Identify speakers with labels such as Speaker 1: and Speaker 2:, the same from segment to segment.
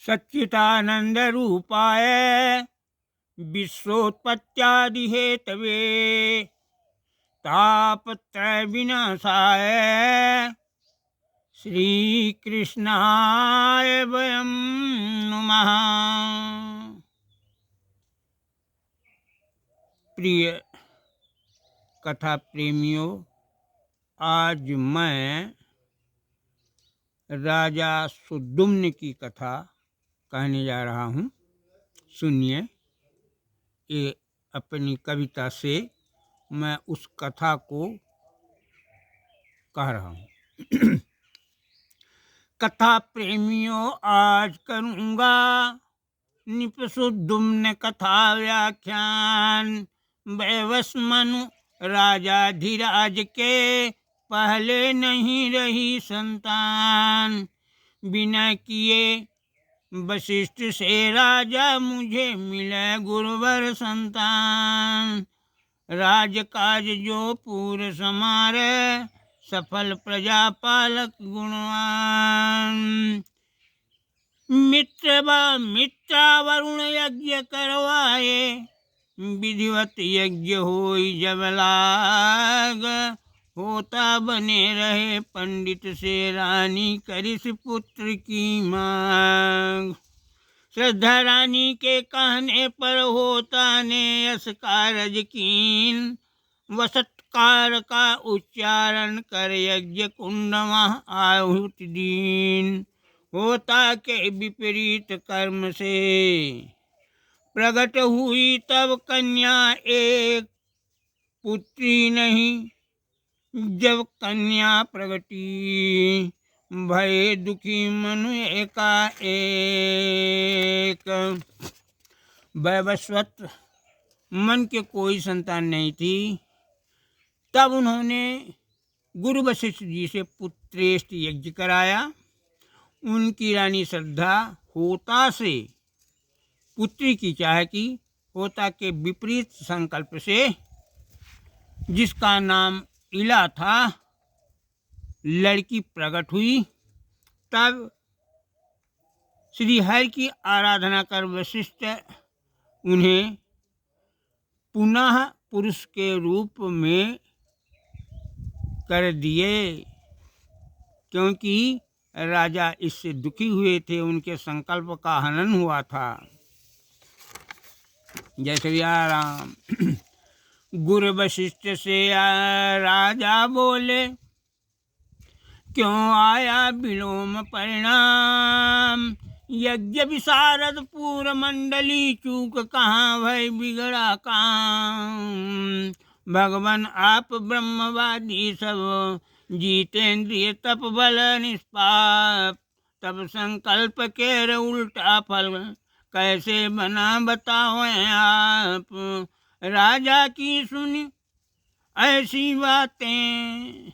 Speaker 1: सच्चिदानंद रूपाय विश्वोत्पत्त्यादि Hathaway तापत्रय विनाशाय श्री कृष्णाय वयं नमः। प्रिय कथा प्रेमियों, आज मैं राजा सुद्युम्न की कथा कहने जा रहा हूँ। सुनिए, ये अपनी कविता से मैं उस कथा को कह रहा हूँ। कथा प्रेमियों, आज करूँगा निपसुद्युम्न कथा व्याख्यान। वैवस मनु राजा धीराज के पहले नहीं रही संतान। बिना किए वशिष्ठ से राजा मुझे मिले गुरुवर संतान। राजकाज जो पूर समारे सफल प्रजा पालक गुणवान। मित्रा वरुण यज्ञ करवाए विधिवत यज्ञ होई जब लाग। होता बने रहे पंडित से रानी करिस पुत्र की मांग। श्रद्धा रानी के कहने पर होता ने यश कारज कीन। वसत्कार का उच्चारण कर यज्ञ कुंड वहाँ आहुति दीन। होता के विपरीत कर्म से प्रकट हुई तब कन्या एक पुत्री नहीं। जब कन्या प्रगटी भय दुखी मनु एकाएक। वैवस्वत मन के कोई संतान नहीं थी। तब उन्होंने गुरु वशिष्ठ जी से पुत्रेष्ट यज्ञ कराया। उनकी रानी श्रद्धा होता से पुत्री की चाह की। होता के विपरीत संकल्प से, जिसका नाम इला था, लड़की प्रकट हुई। तब श्री हरि की आराधना कर वशिष्ठ उन्हें पुनः पुरुष के रूप में कर दिए, क्योंकि राजा इससे दुखी हुए थे। उनके संकल्प का हनन हुआ था। जय श्री राम। गुरु वशिष्ठ से राजा बोले, क्यों आया विलोम परिणाम। यज्ञ विशारद पूर मंडली चूक कहाँ भय बिगड़ा काम। भगवान आप ब्रह्मवादी सब जीतेंद्रिय तप बल निष्पाप। तब संकल्प के उल्टा फल कैसे बना बताओ आप। राजा की सुनी ऐसी बातें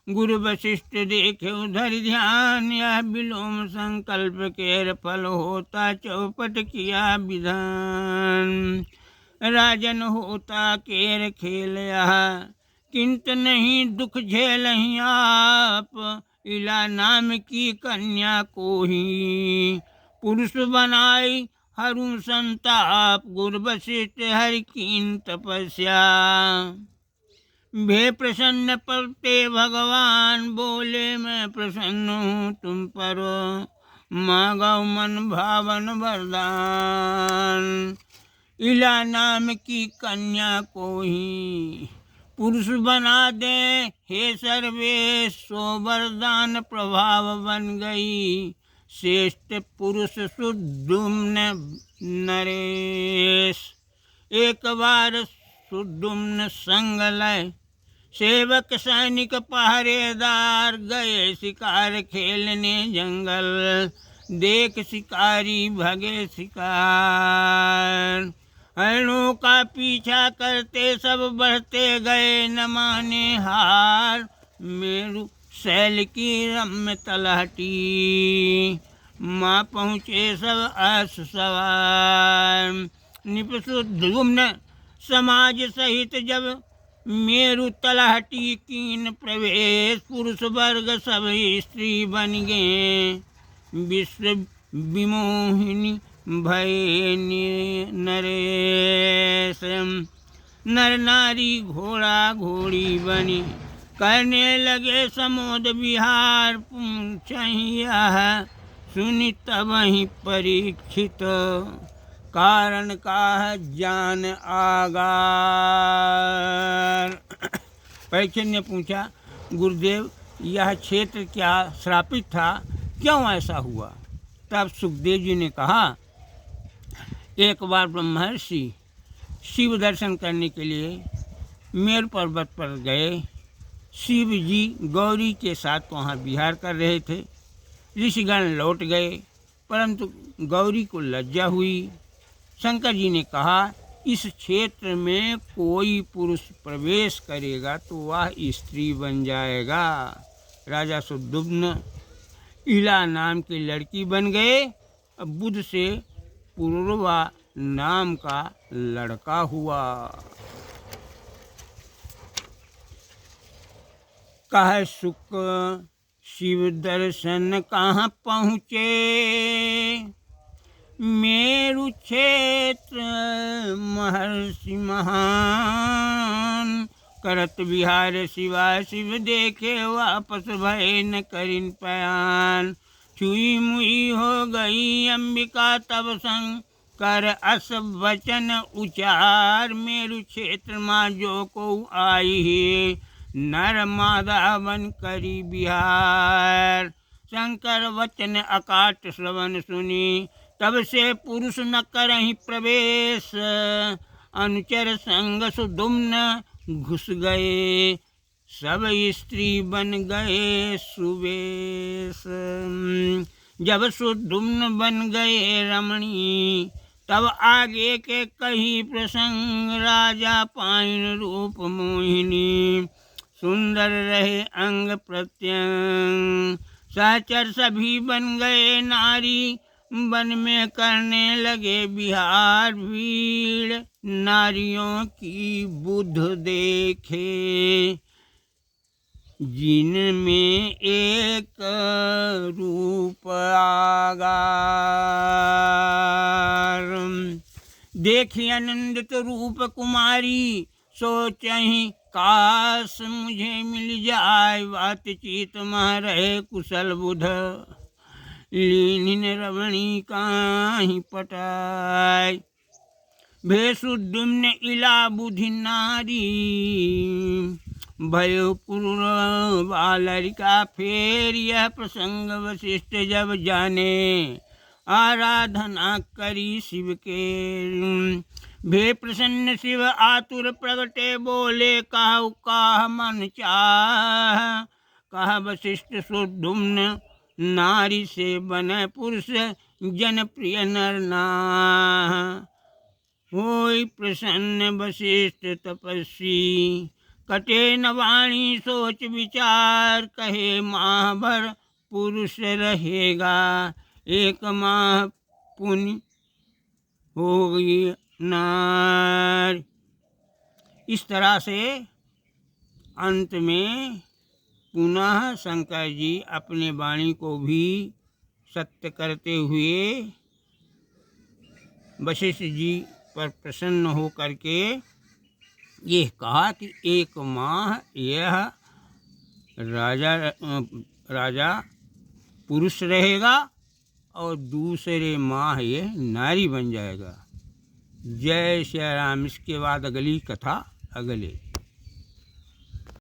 Speaker 1: गुरु वशिष्ठ देखे उधर ध्यान। यह विलोम संकल्प के फल होता चौपट किया विधान। राजन होता केर खेल यह किंत नहीं दुख झेलहीं आप। इला नाम की कन्या को ही पुरुष बनाई हरु संताप। गुरु वशिष्ठ हरि कीन तपस्या भे प्रसन्न पलटे भगवान। बोले मैं प्रसन्न हूँ तुम पर मांगो मन भावन वरदान। इला नाम की कन्या को ही पुरुष बना दे हे सर्वेश। सो वरदान प्रभाव बन गई श्रेष्ठ पुरुष सुद्युम्न नरेश। एक बार सुद्युम्न संग लय सेवक सैनिक पहरेदार गए शिकार खेलने जंगल। देख शिकारी भगे शिकार। हरणों का पीछा करते सब बढ़ते गए न माने हार। मेरु शैल की रम्य तलहटी माँ पहुँचे सब अश्व सवार। निपसुद्युम्न समाज सहित जब मेरु तलहटी कीन प्रवेश। पुरुष वर्ग सब स्त्री बन गए विश्व विमोहिनी भये नरेश। नर नारी घोड़ा घोड़ी बनी करने लगे समोद विहार। पूछहिया सुनि तबहि परीक्षित कारण का जान आगार। परीक्षित ने पूछा, गुरुदेव यह क्षेत्र क्या श्रापित था, क्यों ऐसा हुआ? तब सुखदेव जी ने कहा, एक बार ब्रह्मर्षि शिव दर्शन करने के लिए मेरु पर्वत पर गए। शिव जी गौरी के साथ वहाँ विहार कर रहे थे। ऋषिगण लौट गए, परंतु गौरी को लज्जा हुई। शंकर जी ने कहा, इस क्षेत्र में कोई पुरुष प्रवेश करेगा तो वह स्त्री बन जाएगा। राजा सुद्युम्न इला नाम की लड़की बन गए। बुध से पूर्वा नाम का लड़का हुआ। कह सुख शिव दर्शन कहाँ पहुँचे, मेरु क्षेत्र महर्षि महान। करत विहार शिवा शिव देखे वापस भय न करिन पयान। छुई मुई हो गई अंबिका तब संग कर अस वचन उचार। मेरु क्षेत्र माँ जो को आई है नर मादा बन करी बिहार। शंकर वचन अकाट श्रवण सुनी तब से पुरुष न करहि प्रवेश। अनुचर संग सुदुम्न घुस गए सब स्त्री बन गए सुवेश। जब सुदुम्न बन गए रमणी तब आगे के कही प्रसंग। राजा पाइन रूप मोहिनी सुंदर रहे अंग प्रत्यंग। सहचर सभी बन गए नारी वन में करने लगे विहार। भीड़ नारियों की बुध देखे जिनमें एक रूप आगार। देखी आनंदित रूप कुमारी सोचहि काश मुझे मिल जाए। बातचीत मह रहे कुशल बुध लीन रमणी काहि पटाय। भेषुद्युम्न इला बुधि नारी भयो पूर्वा लड़का। फेर यह प्रसंग वशिष्ठ जब जाने आराधना करी शिव के। भे प्रसन्न शिव आतुर प्रगटे बोले कहु काह मन चाह। कह वशिष्ठ सुद्युम्न नारी से बने पुरुष जन प्रिय नर नाह। होई प्रसन्न वशिष्ठ तपस्वी कटे न वाणी सोच विचार। कहे माह भर पुरुष रहेगा एक माह पुण्य होगी नार। इस तरह से अंत में पुनः शंकर जी अपने वाणी को भी सत्य करते हुए वशिष्ठ जी पर प्रसन्न हो करके ये कहा कि एक माह यह राजा पुरुष रहेगा और दूसरे माह ये नारी बन जाएगा। जय श्री राम। इसके बाद अगली कथा अगले